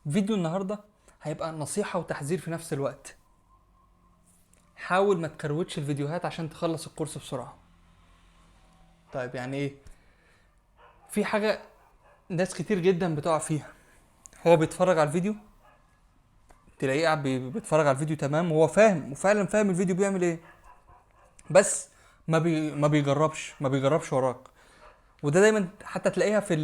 فيديو النهارده هيبقى نصيحة وتحذير في نفس الوقت. حاول ما تكروتش الفيديوهات عشان تخلص الكورس بسرعة. طيب يعني ايه؟ في حاجة ناس كتير جدا بتقع فيها. هو بيتفرج على الفيديو، تلاقيه قاعد بيتفرج على الفيديو تمام، وهو فاهم وفعلا فاهم الفيديو بيعمل ايه، بس ما بيجربش وراك. وده دايما حتى تلاقيها في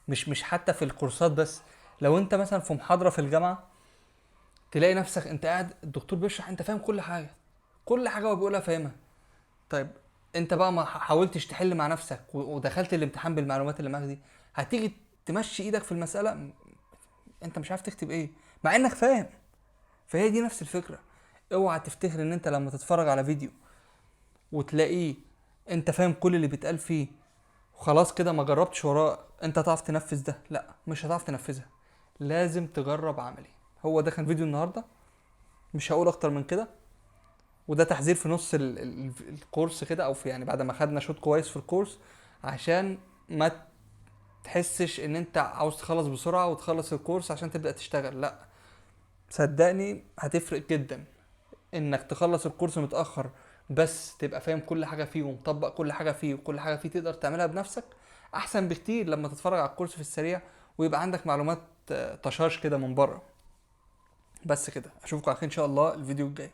مش حتى في الكورسات بس. لو انت مثلا في محاضرة في الجامعة، تلاقي نفسك انت قاعد الدكتور بيشرح، انت فاهم كل حاجة، كل حاجة هو بيقولها فاهمها. طيب انت بقى ما حاولتش تحل مع نفسك ودخلت الامتحان بالمعلومات اللي معاك دي، هتيجي تمشي ايدك في المسألة، انت مش عارف تكتب ايه مع انك فاهم. فهي دي نفس الفكرة. اوعى تفتكر ان انت لما تتفرج على فيديو وتلاقيه انت فاهم كل اللي بيتقال فيه وخلاص كده ما جربتش وراه، انت هتعرف تنفذ ده. لا، مش هتعرف تنفذها، لازم تجرب عملي. هو ده كان فيديو النهارده، مش هقول اكتر من كده. وده تحذير في نص الكورس كده، او في يعني بعد ما خدنا شوط كويس في الكورس، عشان ما تحسش ان انت عاوز تخلص بسرعة وتخلص الكورس عشان تبدأ تشتغل. لا، صدقني هتفرق جدا انك تخلص الكورس متأخر بس تبقى فاهم كل حاجة فيه ومطبق كل حاجة فيه، وكل حاجة فيه تقدر تعملها بنفسك، احسن بكتير لما تتفرج على الكورس في السريع ويبقى عندك معلومات طشاش كده من بره. بس كده، اشوفكم على خير ان شاء الله الفيديو الجاي.